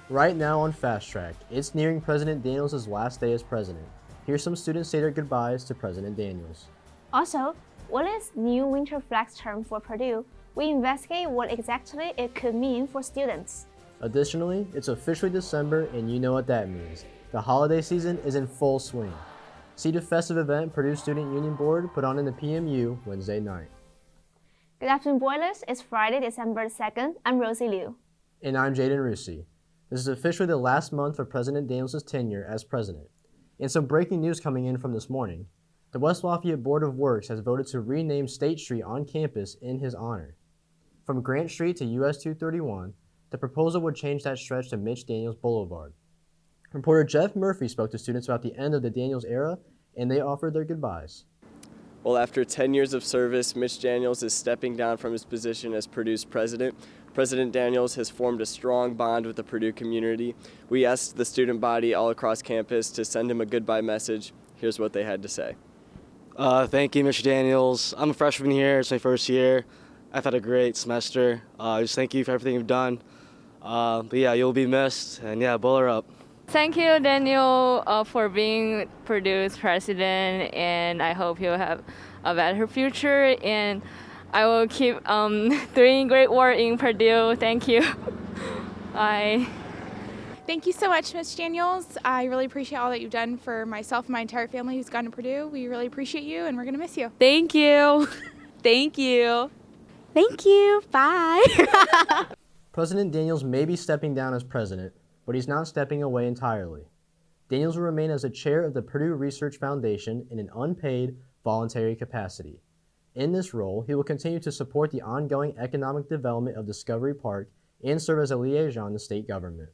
Right now on Fast Track, it's nearing President Daniels' last day as president. Here's some students say their goodbyes to President Daniels. Also, what is new winter flex term for Purdue? We investigate what exactly it could mean for students. Additionally, it's officially December and you know what that means. The holiday season is in full swing. See the festive event Purdue Student Union Board put on in the PMU Wednesday night. Good afternoon, Boilers. It's Friday, December 2nd. I'm Rosie Liu. And I'm Jaden Rusi. This is officially the last month of President Daniels' tenure as president. And some breaking news coming in from this morning. The West Lafayette Board of Works has voted to rename State Street on campus in his honor. From Grant Street to US 231, the proposal would change that stretch to Mitch Daniels Boulevard. Reporter Jeff Murphy spoke to students about the end of the Daniels era, and they offered their goodbyes. Well, after 10 years of service, Mitch Daniels is stepping down from his position as Purdue's president. President Daniels has formed a strong bond with the Purdue community. We asked the student body all across campus to send him a goodbye message. Here's what they had to say. Thank you, Mr. Daniels. I'm a freshman here. It's my first year. I've had a great semester. Just thank you for everything you've done. But yeah, you'll be missed. And yeah, Bowler up. Thank you, Daniel, for being Purdue's president, and I hope you'll have a better future. And I will keep doing great work in Purdue. Thank you. Bye. Thank you so much, Ms. Daniels. I really appreciate all that you've done for myself and my entire family who's gone to Purdue. We really appreciate you, and we're going to miss you. Thank you. Thank you. Thank you. Bye. President Daniels may be stepping down as president, but he's not stepping away entirely. Daniels will remain as the chair of the Purdue Research Foundation in an unpaid, voluntary capacity. In this role, he will continue to support the ongoing economic development of Discovery Park and serve as a liaison to state government.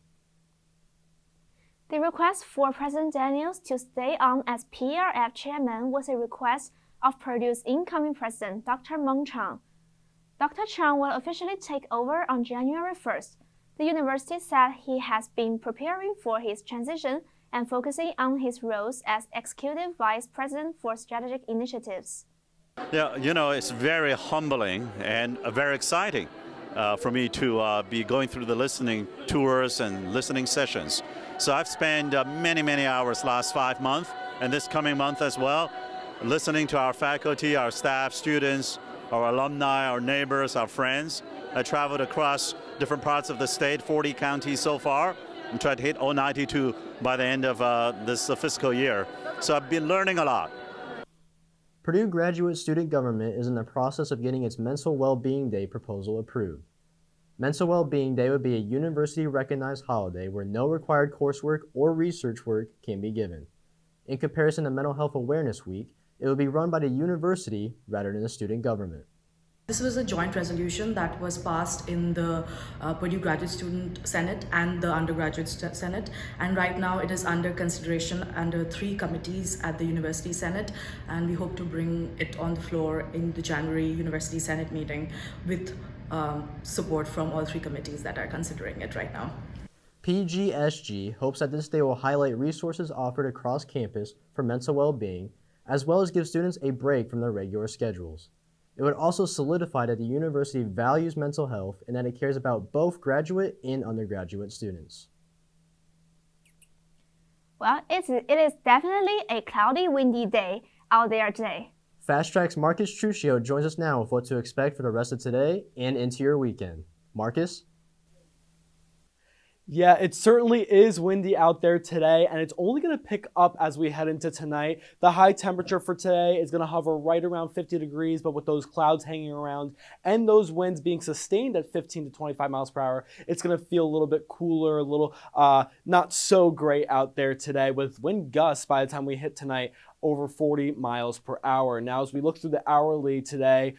The request for President Daniels to stay on as PRF chairman was a request of Purdue's incoming president, Dr. Meng Chang. Dr. Chang will officially take over on January 1st. The university said he has been preparing for his transition and focusing on his roles as executive vice president for strategic initiatives. Yeah, it's very humbling and very exciting for me to be going through the listening tours and listening sessions. So I've spent many hours last 5 months and this coming month as well, listening to our faculty, our staff, students, our alumni, our neighbors, our friends. I traveled across different parts of the state, 40 counties so far, and tried to hit all 92 by the end of this fiscal year. So I've been learning a lot. Purdue Graduate Student Government is in the process of getting its Mental Well-Being Day proposal approved. Mental Well-Being Day would be a university-recognized holiday where no required coursework or research work can be given. In comparison to Mental Health Awareness Week, it would be run by the university rather than the student government. This was a joint resolution that was passed in the Purdue Graduate Student Senate and the Undergraduate Senate, and right now it is under consideration under 3 committees at the University Senate, and we hope to bring it on the floor in the January University Senate meeting with support from all 3 committees that are considering it right now. PGSG hopes that this day will highlight resources offered across campus for mental well-being, as well as give students a break from their regular schedules. It would also solidify that the university values mental health and that it cares about both graduate and undergraduate students. Well, it is definitely a cloudy, windy day out there today. Fast Track's Marcus Truccio joins us now with what to expect for the rest of today and into your weekend. Marcus? Yeah, it certainly is windy out there today, and it's only going to pick up as we head into tonight. The high temperature for today is going to hover right around 50 degrees, but with those clouds hanging around and those winds being sustained at 15 to 25 miles per hour, it's going to feel a little bit cooler, a little not so great out there today, with wind gusts by the time we hit tonight over 40 miles per hour. Now, as we look through the hourly today,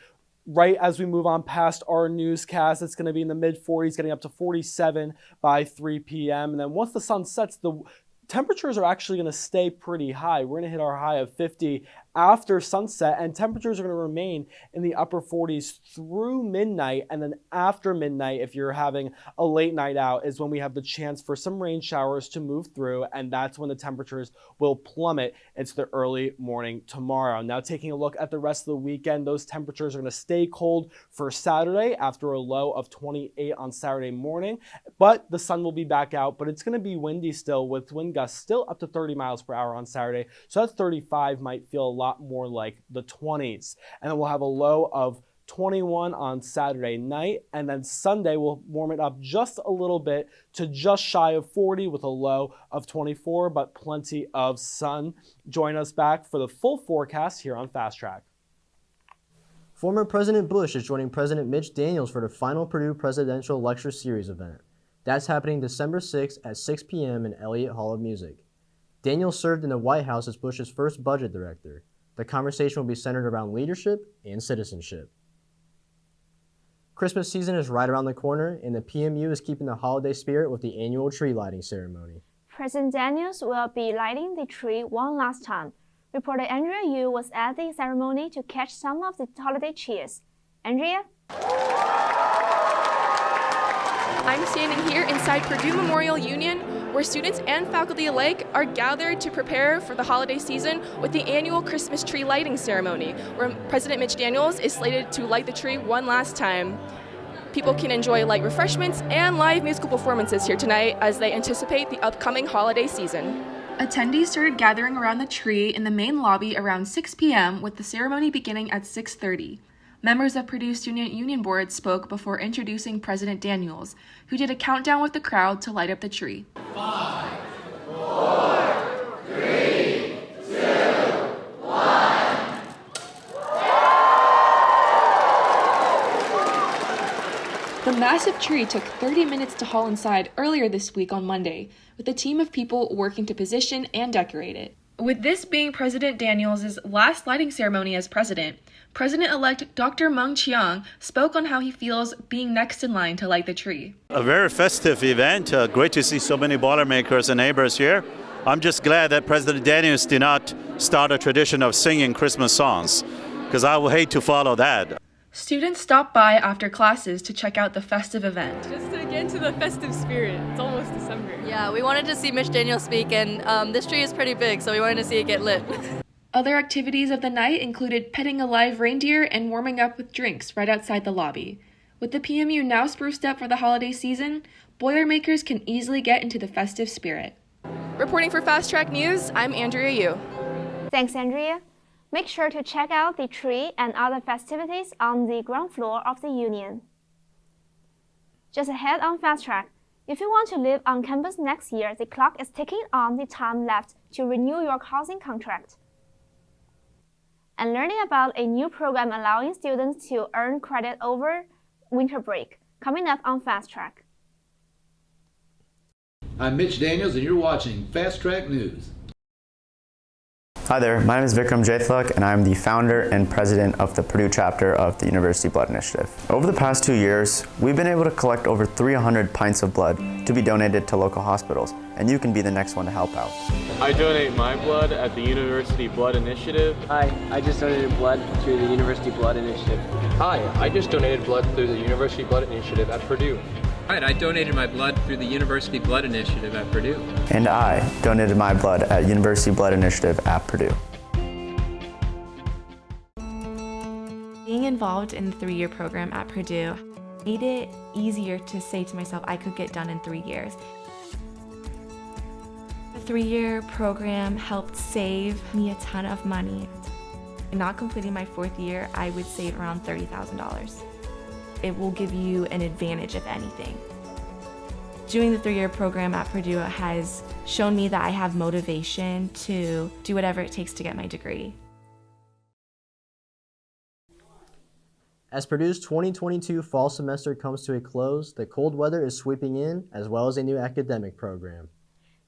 right as we move on past our newscast, it's going to be in the mid-40s, getting up to 47 by 3 p.m. And then once the sun sets, the temperatures are actually going to stay pretty high. We're going to hit our high of 50 after sunset, and temperatures are going to remain in the upper 40s through midnight. And then after midnight, if you're having a late night out, is when we have the chance for some rain showers to move through, and that's when the temperatures will plummet into the early morning tomorrow. Now, taking a look at the rest of the weekend, those temperatures are going to stay cold for Saturday after a low of 28 on Saturday morning, but the sun will be back out, but it's going to be windy still, with wind gusts still up to 30 miles per hour on Saturday. So that 35 might feel a lot more like the 20s. And then we'll have a low of 21 on Saturday night, and then Sunday we'll warm it up just a little bit to just shy of 40 with a low of 24, but plenty of sun. Join us back for the full forecast here on Fast Track. Former President Bush is joining President Mitch Daniels for the final Purdue Presidential Lecture Series event. That's happening December 6th at 6 p.m. in Elliott Hall of Music. Daniels served in the White House as Bush's first budget director. The conversation will be centered around leadership and citizenship. Christmas season is right around the corner, and the PMU is keeping the holiday spirit with the annual tree lighting ceremony. President Daniels will be lighting the tree one last time. Reporter Andrea Yu was at the ceremony to catch some of the holiday cheers. Andrea? I'm standing here inside Purdue Memorial Union, where students and faculty alike are gathered to prepare for the holiday season with the annual Christmas tree lighting ceremony, where President Mitch Daniels is slated to light the tree one last time. People can enjoy light refreshments and live musical performances here tonight as they anticipate the upcoming holiday season. Attendees started gathering around the tree in the main lobby around 6 p.m., with the ceremony beginning at 6:30. Members of Purdue Student Union Board spoke before introducing President Daniels, who did a countdown with the crowd to light up the tree. 5, 4, 3, 2, 1. The massive tree took 30 minutes to haul inside earlier this week on Monday, with a team of people working to position and decorate it. With this being President Daniels' last lighting ceremony as president, President-elect Dr. Meng Chiang spoke on how he feels being next in line to light the tree. A very festive event. Great to see so many Boilermakers and neighbors here. I'm just glad that President Daniels did not start a tradition of singing Christmas songs, because I would hate to follow that. Students stopped by after classes to check out the festive event. Just to get into the festive spirit. It's almost December. Yeah, we wanted to see Mitch Daniels speak, and this tree is pretty big, so we wanted to see it get lit. Other activities of the night included petting a live reindeer and warming up with drinks right outside the lobby. With the PMU now spruced up for the holiday season, Boilermakers can easily get into the festive spirit. Reporting for Fast Track News, I'm Andrea Yu. Thanks, Andrea. Make sure to check out the tree and other festivities on the ground floor of the Union. Just ahead on Fast Track, if you want to live on campus next year, the clock is ticking on the time left to renew your housing contract. And learning about a new program allowing students to earn credit over winter break, coming up on Fast Track. I'm Mitch Daniels, and you're watching Fast Track News. Hi there, my name is Vikram Jaithlak, and I'm the founder and president of the Purdue chapter of the University Blood Initiative. Over the past 2 years, we've been able to collect over 300 pints of blood to be donated to local hospitals, and you can be the next one to help out. I donate my blood at the University Blood Initiative. Hi, I just donated blood through the University Blood Initiative. Hi, I just donated blood through the University Blood Initiative at Purdue. Alright, I donated my blood through the University Blood Initiative at Purdue. And I donated my blood at University Blood Initiative at Purdue. Being involved in the 3-year program at Purdue made it easier to say to myself I could get done in 3 years. The 3-year program helped save me a ton of money. In not completing my 4th year, I would save around $30,000. It will give you an advantage, if anything. Doing the 3-year program at Purdue has shown me that I have motivation to do whatever it takes to get my degree. As Purdue's 2022 fall semester comes to a close, the cold weather is sweeping in, as well as a new academic program.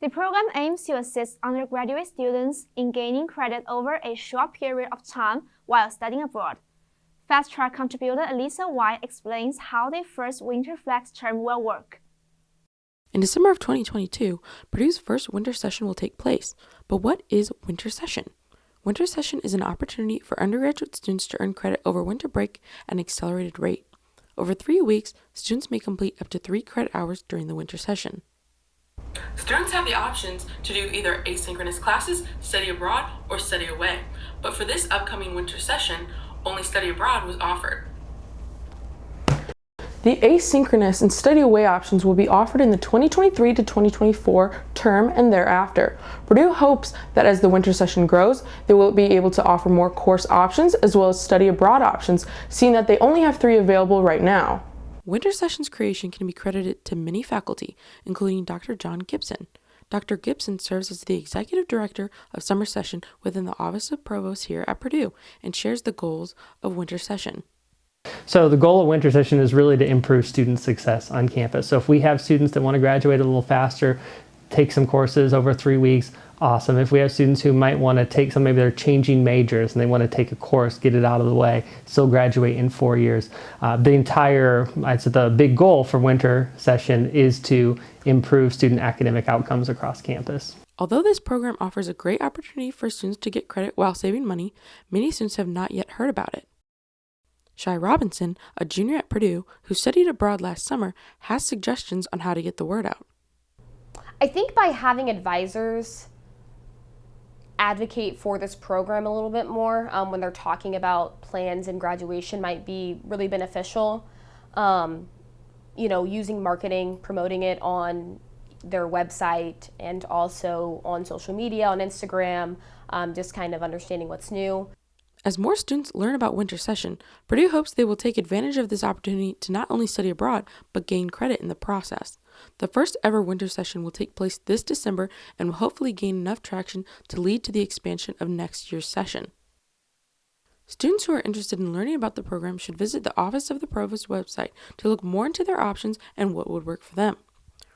The program aims to assist undergraduate students in gaining credit over a short period of time while studying abroad. Fast Track contributor Elisa White explains how the first Winter Flex term will work. In December of 2022, Purdue's first winter session will take place. But what is winter session? Winter session is an opportunity for undergraduate students to earn credit over winter break at an accelerated rate. Over 3 weeks, students may complete up to 3 credit hours during the winter session. Students have the options to do either asynchronous classes, study abroad, or study away. But for this upcoming winter session, only study abroad was offered. The asynchronous and study away options will be offered in the 2023 to 2024 term and thereafter. Purdue hopes that as the winter session grows, they will be able to offer more course options as well as study abroad options, seeing that they only have 3 available right now. Winter session's creation can be credited to many faculty, including Dr. John Gibson. Dr. Gibson serves as the Executive Director of Summer Session within the Office of Provost here at Purdue and shares the goals of winter session. So the goal of winter session is really to improve student success on campus. So if we have students that want to graduate a little faster, take some courses over 3 weeks, awesome. If we have students who might want to take some, maybe they're changing majors and they want to take a course, get it out of the way, still graduate in 4 years. I'd say the big goal for winter session is to improve student academic outcomes across campus. Although this program offers a great opportunity for students to get credit while saving money, many students have not yet heard about it. Shai Robinson, a junior at Purdue who studied abroad last summer, has suggestions on how to get the word out. I think by having advisors advocate for this program a little bit more when they're talking about plans and graduation might be really beneficial. Using marketing, promoting it on their website and also on social media, on Instagram, just kind of understanding what's new. As more students learn about winter session, Purdue hopes they will take advantage of this opportunity to not only study abroad, but gain credit in the process. The first ever winter session will take place this December and will hopefully gain enough traction to lead to the expansion of next year's session. Students who are interested in learning about the program should visit the Office of the Provost website to look more into their options and what would work for them.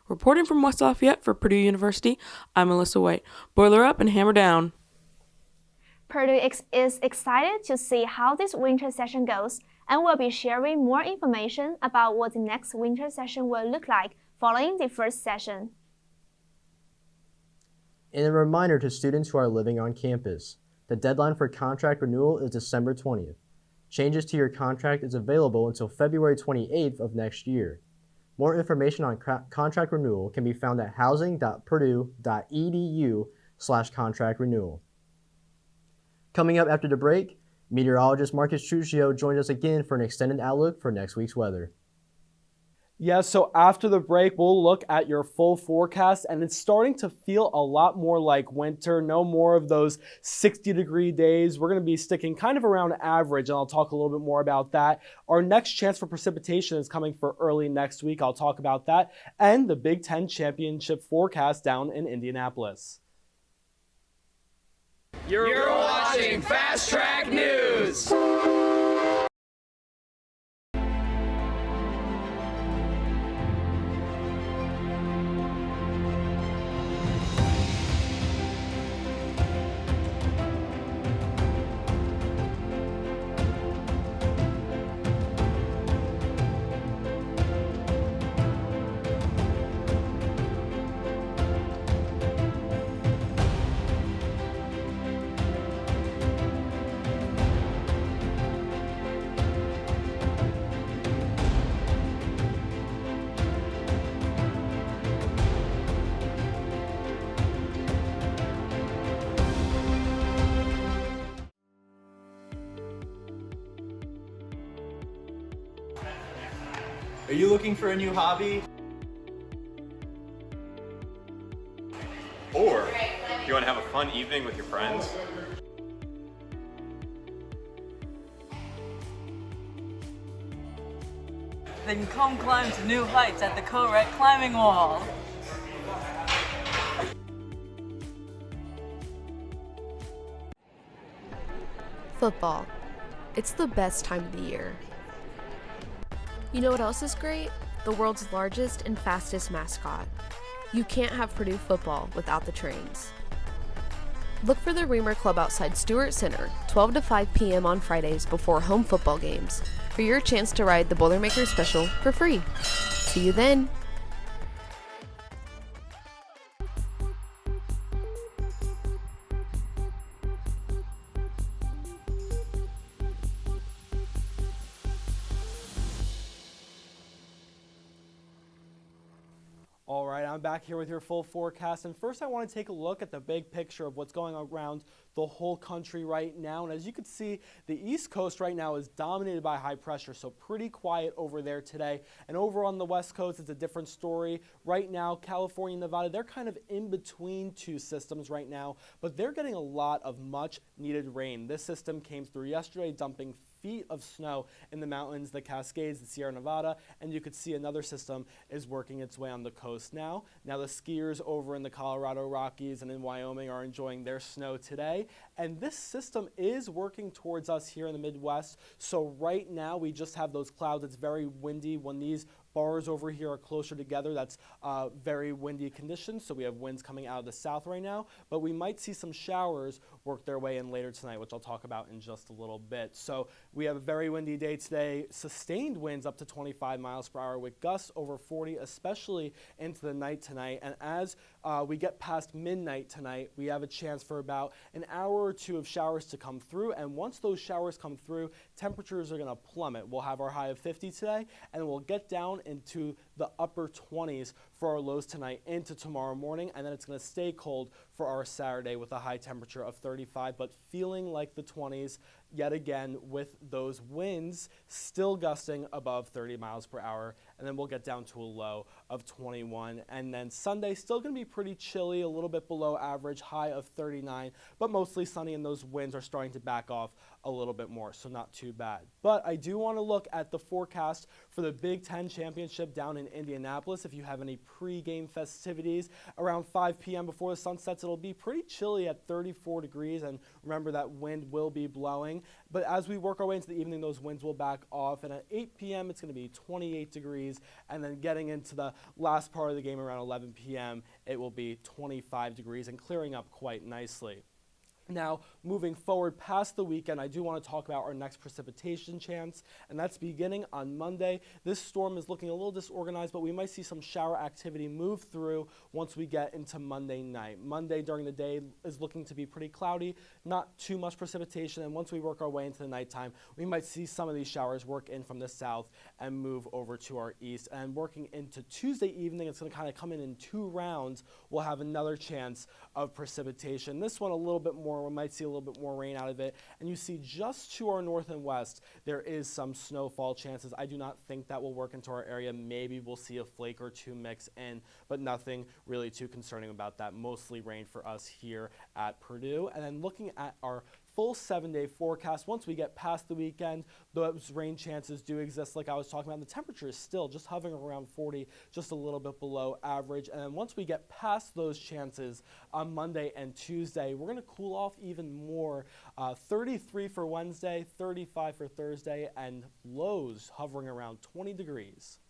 Reporting from West Lafayette for Purdue University, I'm Melissa White. Boiler up and hammer down. Purdue is excited to see how this winter session goes and will be sharing more information about what the next winter session will look like following the first session. And a reminder to students who are living on campus, the deadline for contract renewal is December 20th. Changes to your contract is available until February 28th of next year. More information on contract renewal can be found at housing.purdue.edu/contract renewal. Coming up after the break, meteorologist Marcus Truccio joins us again for an extended outlook for next week's weather. Yes, so after the break, we'll look at your full forecast, and it's starting to feel a lot more like winter. No more of those 60-degree days. We're going to be sticking kind of around average, and I'll talk a little bit more about that. Our next chance for precipitation is coming for early next week. I'll talk about that, and the Big Ten championship forecast down in Indianapolis. You're watching Fast Track News. Are you looking for a new hobby? Or do you want to have a fun evening with your friends? Then come climb to new heights at the Co-Rec Climbing Wall. Football. It's the best time of the year. You know what else is great? The world's largest and fastest mascot. You can't have Purdue football without the trains. Look for the Reamer Club outside Stewart Center, 12 to 5 p.m. on Fridays before home football games, for your chance to ride the Boilermaker Special for free. See you then! All right, I'm back here with your full forecast, and first I want to take a look at the big picture of what's going on around the whole country right now. And as you can see, the East Coast right now is dominated by high pressure, so pretty quiet over there today. And over on the West Coast, it's a different story. Right now, California and Nevada, they're kind of in between two systems right now, but they're getting a lot of much needed rain. This system came through yesterday, dumping feet of snow in the mountains, the Cascades, the Sierra Nevada, and you could see another system is working its way on the coast now. Now the skiers over in the Colorado Rockies and in Wyoming are enjoying their snow today, and this system is working towards us here in the Midwest. So right now we just have those clouds. It's very windy. When these bars over here are closer together, that's very windy conditions, so we have winds coming out of the south right now, but we might see some showers work their way in later tonight, which I'll talk about in just a little bit. So we have a very windy day today, sustained winds up to 25 miles per hour with gusts over 40, especially into the night tonight. And as we get past midnight tonight, we have a chance for about an hour or two of showers to come through, and once those showers come through, temperatures are going to plummet. We'll have our high of 50 today, and we'll get down into the upper 20s for our lows tonight into tomorrow morning, and then it's going to stay cold for our Saturday with a high temperature of 35, but feeling like the 20s yet again with those winds still gusting above 30 miles per hour, and then we'll get down to a low of 21. And then Sunday still going to be pretty chilly, a little bit below average, high of 39, but mostly sunny, and those winds are starting to back off a little bit more, so not too bad. But I do want to look at the forecast for the Big Ten Championship down in Indianapolis. If you have any pre-game festivities around 5 p.m. before the sun sets, it'll be pretty chilly at 34 degrees, and remember that wind will be blowing. But as we work our way into the evening, those winds will back off, and at 8 p.m. it's going to be 28 degrees, and then getting into the last part of the game around 11 p.m. it will be 25 degrees and clearing up quite nicely. Now, moving forward past the weekend, I do want to talk about our next precipitation chance, and that's beginning on Monday. This storm is looking a little disorganized, but we might see some shower activity move through once we get into Monday night. Monday during the day is looking to be pretty cloudy, not too much precipitation, and once we work our way into the nighttime, we might see some of these showers work in from the south and move over to our east. And working into Tuesday evening, it's going to kind of come in 2 rounds. We'll have another chance of precipitation. This one a little bit more. We might see a little bit more rain out of it, and you see just to our north and west there is some snowfall chances. I do not think that will work into our area. Maybe we'll see a flake or two mix in, but nothing really too concerning about that. Mostly rain for us here at Purdue. And then looking at our full 7-day forecast, once we get past the weekend, those rain chances do exist like I was talking about. The temperature is still just hovering around 40, just a little bit below average. And then once we get past those chances on Monday and Tuesday, we're going to cool off even more. 33 for Wednesday, 35 for Thursday, and lows hovering around 20 degrees.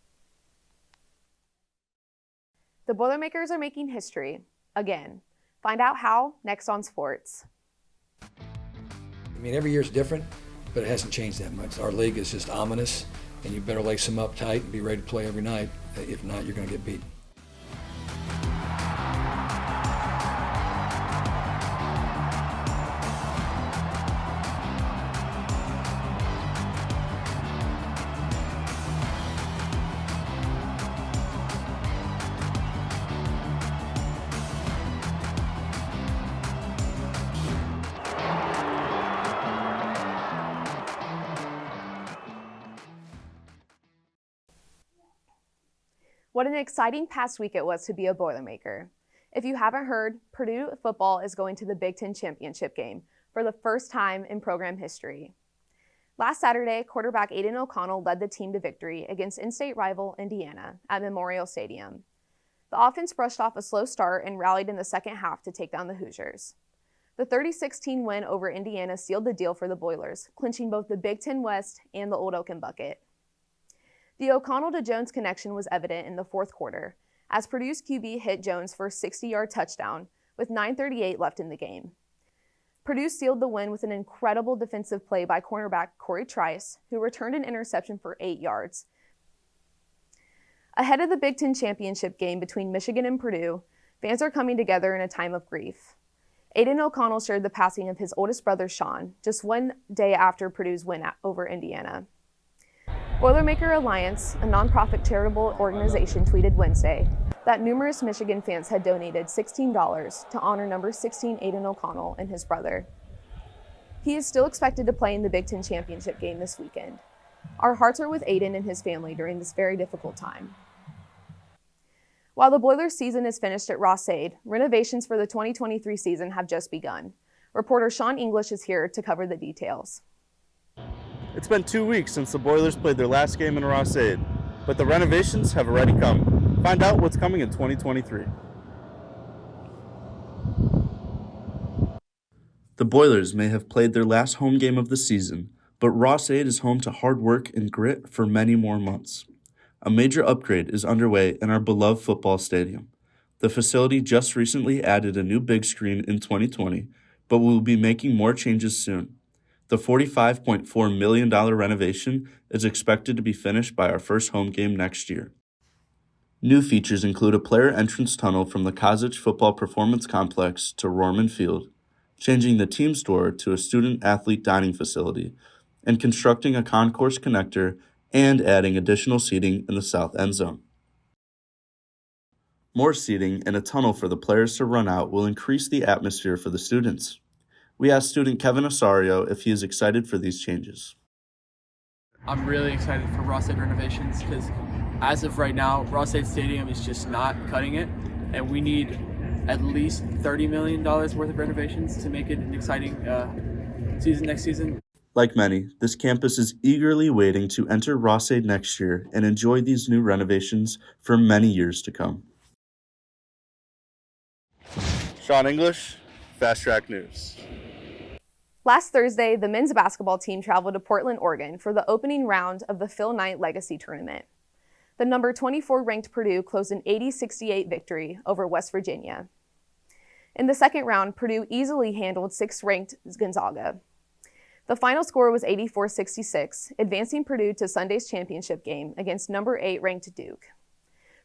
The Boilermakers are making history again. Find out how next on Sports. I mean, every year's different, but it hasn't changed that much. Our league is just ominous, and you better lace them up tight and be ready to play every night. If not, you're going to get beat. What an exciting past week it was to be a Boilermaker. If you haven't heard, Purdue football is going to the Big Ten Championship game for the first time in program history. Last Saturday, quarterback Aiden O'Connell led the team to victory against in-state rival Indiana at Memorial Stadium. The offense brushed off a slow start and rallied in the second half to take down the Hoosiers. The 30-16 win over Indiana sealed the deal for the Boilers, clinching both the Big Ten West and the Old Oaken Bucket. The O'Connell to Jones connection was evident in the fourth quarter, as Purdue's QB hit Jones for a 60-yard touchdown with 9:38 left in the game. Purdue sealed the win with an incredible defensive play by cornerback Corey Trice, who returned an interception for 8 yards. Ahead of the Big Ten Championship game between Michigan and Purdue, fans are coming together in a time of grief. Aiden O'Connell shared the passing of his oldest brother, Sean, just one day after Purdue's win over Indiana. Boilermaker Alliance, a nonprofit charitable organization, tweeted Wednesday, that numerous Michigan fans had donated $16 to honor number 16 Aiden O'Connell and his brother. He is still expected to play in the Big Ten championship game this weekend. Our hearts are with Aiden and his family during this very difficult time. While the Boilers season is finished at Ross-Ade, renovations for the 2023 season have just begun. Reporter Sean English is here to cover the details. It's been 2 weeks since the Boilers played their last game in Ross-Ade, but the renovations have already come. Find out what's coming in 2023. The Boilers may have played their last home game of the season, but Ross-Ade is home to hard work and grit for many more months. A major upgrade is underway in our beloved football stadium. The facility just recently added a new big screen in 2020, but we will be making more changes soon. The $45.4 million renovation is expected to be finished by our first home game next year. New features include a player entrance tunnel from the Kozich Football Performance Complex to Rorman Field, changing the team store to a student-athlete dining facility, and constructing a concourse connector and adding additional seating in the south end zone. More seating and a tunnel for the players to run out will increase the atmosphere for the students. We asked student Kevin Osario if he is excited for these changes. I'm really excited for Ross-Ade renovations because as of right now, Ross-Ade Stadium is just not cutting it, and we need at least $30 million worth of renovations to make it an exciting season next season. Like many, this campus is eagerly waiting to enter Ross-Ade next year and enjoy these new renovations for many years to come. Sean English, Fast Track News. Last Thursday, the men's basketball team traveled to Portland, Oregon for the opening round of the Phil Knight Legacy Tournament. The number 24 ranked Purdue closed an 80-68 victory over West Virginia. In the second round, Purdue easily handled 6th ranked Gonzaga. The final score was 84-66, advancing Purdue to Sunday's championship game against number 8 ranked Duke.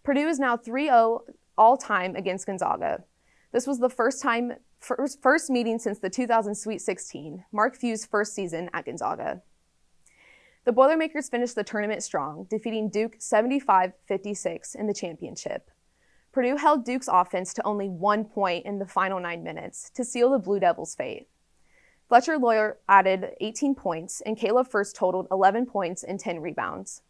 Purdue is now 3-0 all-time against Gonzaga. This was the first meeting since the 2000 Sweet 16, Mark Few's first season at Gonzaga. The Boilermakers finished the tournament strong, defeating Duke 75-56 in the championship. Purdue held Duke's offense to only 1 point in the final 9 minutes to seal the Blue Devils' fate. Fletcher Lawyer added 18 points, and Caleb First totaled 11 points and 10 rebounds.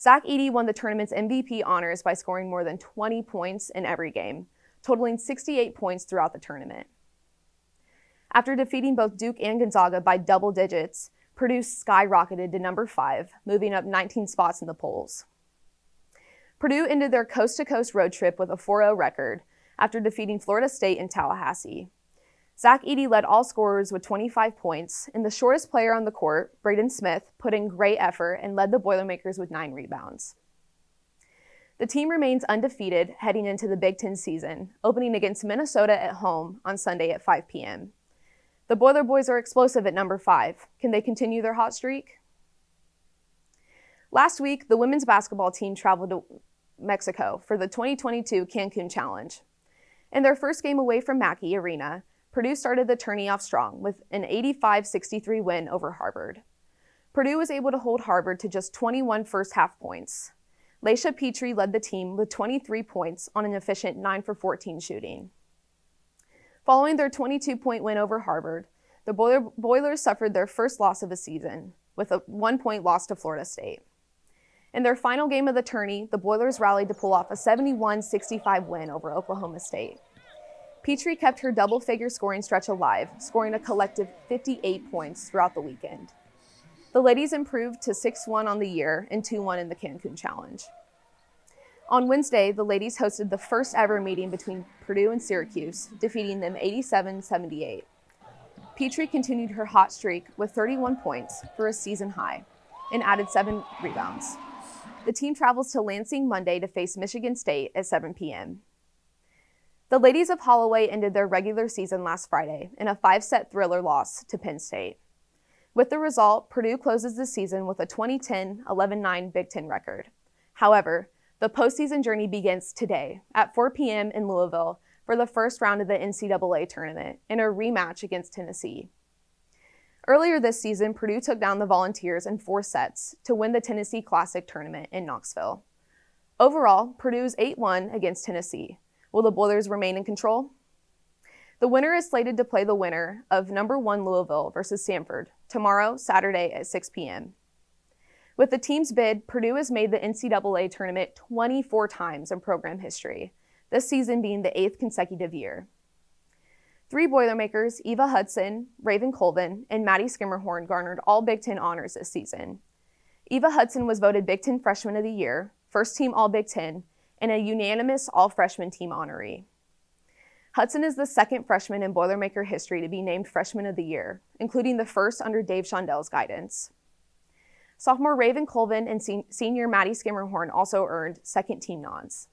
Zach Edey won the tournament's MVP honors by scoring more than 20 points in every game, totaling 68 points throughout the tournament. After defeating both Duke and Gonzaga by double digits, Purdue skyrocketed to number 5, moving up 19 spots in the polls. Purdue ended their coast-to-coast road trip with a 4-0 record after defeating Florida State in Tallahassee. Zach Edey led all scorers with 25 points, and the shortest player on the court, Braden Smith, put in great effort and led the Boilermakers with 9 rebounds. The team remains undefeated heading into the Big Ten season, opening against Minnesota at home on Sunday at 5 p.m. The Boiler Boys are explosive at number 5. Can they continue their hot streak? Last week, the women's basketball team traveled to Mexico for the 2022 Cancun Challenge. In their first game away from Mackey Arena, Purdue started the tourney off strong with an 85-63 win over Harvard. Purdue was able to hold Harvard to just 21 first-half points. Laisha Petrie led the team with 23 points on an efficient 9 for 14 shooting. Following their 22-point win over Harvard, the Boilers suffered their first loss of the season with a 1-point loss to Florida State. In their final game of the tourney, the Boilers rallied to pull off a 71-65 win over Oklahoma State. Petrie kept her double-figure scoring stretch alive, scoring a collective 58 points throughout the weekend. The ladies improved to 6-1 on the year and 2-1 in the Cancun Challenge. On Wednesday, the ladies hosted the first ever meeting between Purdue and Syracuse, defeating them 87-78. Petrie continued her hot streak with 31 points for a season high and added 7 rebounds. The team travels to Lansing Monday to face Michigan State at 7 p.m. The ladies of Holloway ended their regular season last Friday in a 5-set thriller loss to Penn State. With the result, Purdue closes the season with a 2010 11-9 Big Ten record. However, the postseason journey begins today at 4 p.m. in Louisville for the first round of the NCAA tournament in a rematch against Tennessee. Earlier this season, Purdue took down the Volunteers in 4 sets to win the Tennessee Classic tournament in Knoxville. Overall, Purdue's 8-1 against Tennessee. Will the Boilers remain in control? The winner is slated to play the winner of number 1 Louisville versus Samford tomorrow, Saturday at 6 p.m. With the team's bid, Purdue has made the NCAA tournament 24 times in program history, this season being the 8th consecutive year. 3 Boilermakers, Eva Hudson, Raven Colvin, and Maddie Skimmerhorn garnered all Big Ten honors this season. Eva Hudson was voted Big Ten Freshman of the Year, First Team All-Big Ten, and a unanimous All-Freshman Team honoree. Hudson is the second freshman in Boilermaker history to be named Freshman of the Year, including the first under Dave Shondel's guidance. Sophomore Raven Colvin and senior Maddie Skimmerhorn also earned second-team nods.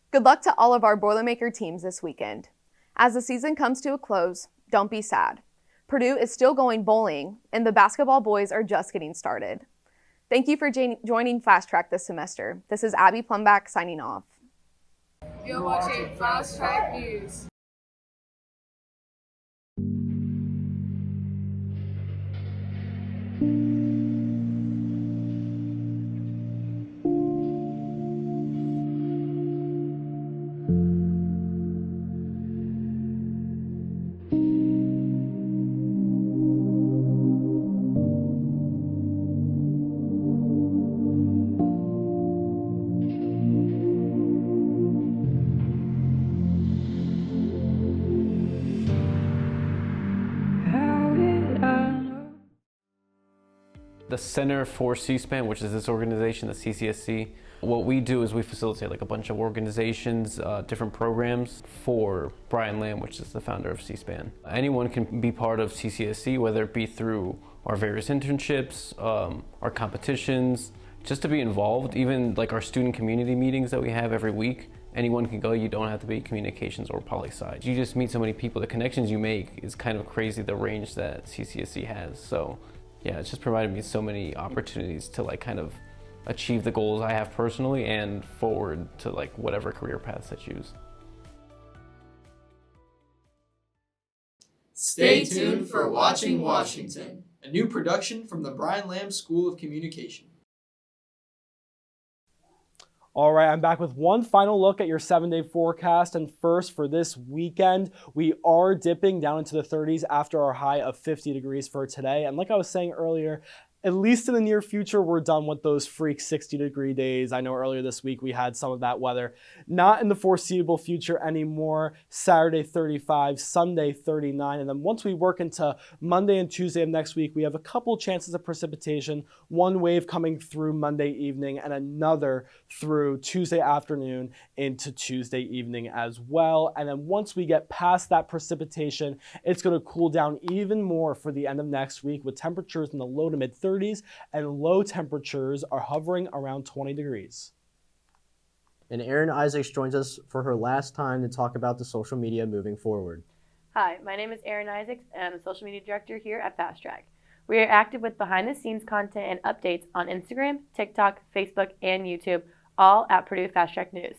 Good luck to all of our Boilermaker teams this weekend. As the season comes to a close, don't be sad. Purdue is still going bowling, and the basketball boys are just getting started. Thank you for joining Fast Track this semester. This is Abby Plumbach signing off. You're watching Fast Track News. The Center for C-SPAN, which is this organization, the CCSC, what we do is we facilitate like a bunch of organizations, different programs for Brian Lamb, which is the founder of C-SPAN. Anyone can be part of CCSC, whether it be through our various internships, our competitions, just to be involved, even like our student community meetings that we have every week. Anyone can go, you don't have to be communications or poli-sci. You just meet so many people, the connections you make is kind of crazy, the range that CCSC has. So yeah, it's just provided me so many opportunities to like kind of achieve the goals I have personally and forward to like whatever career paths I choose. Stay tuned for Watching Washington, a new production from the Brian Lamb School of Communication. All right, I'm back with one final look at your 7-day forecast. And first, for this weekend, we are dipping down into the 30s after our high of 50 degrees for today. And like I was saying earlier, at least in the near future, we're done with those freak 60-degree days. I know earlier this week we had some of that weather. Not in the foreseeable future anymore. Saturday 35, Sunday 39, and then once we work into Monday and Tuesday of next week, we have a couple chances of precipitation. One wave coming through Monday evening and another through Tuesday afternoon into Tuesday evening as well. And then once we get past that precipitation, it's going to cool down even more for the end of next week with temperatures in the low to mid 30s. And low temperatures are hovering around 20 degrees. And Erin Isaacs joins us for her last time to talk about the social media moving forward. Hi, my name is Erin Isaacs, and I'm a social media director here at Fast Track. We are active with behind-the-scenes content and updates on Instagram, TikTok, Facebook, and YouTube, all at Purdue Fast Track News.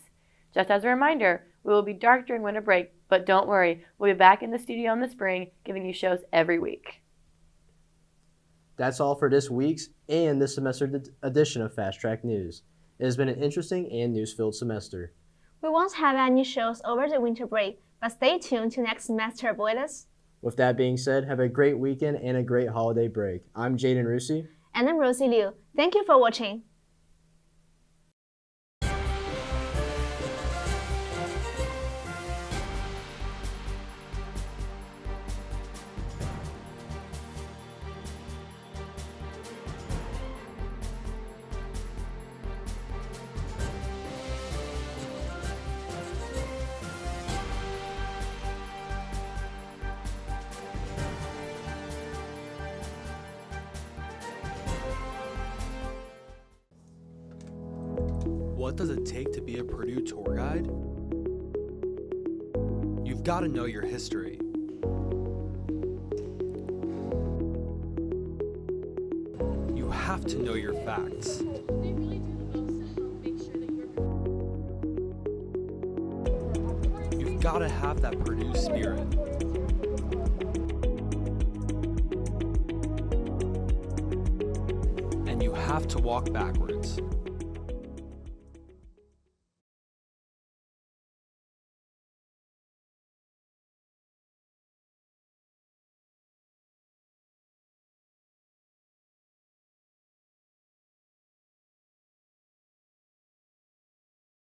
Just as a reminder, we will be dark during winter break, but don't worry, we'll be back in the studio in the spring, giving you shows every week. That's all for this week's and this semester edition of Fast Track News. It has been an interesting and news-filled semester. We won't have any shows over the winter break, but stay tuned to next semester, boys. With that being said, have a great weekend and a great holiday break. I'm Jaden Rusi. And I'm Rosie Liu. Thank you for watching. What does it take to be a Purdue tour guide? You've got to know your history. You have to know your facts. You've got to have that Purdue spirit. And you have to walk backwards.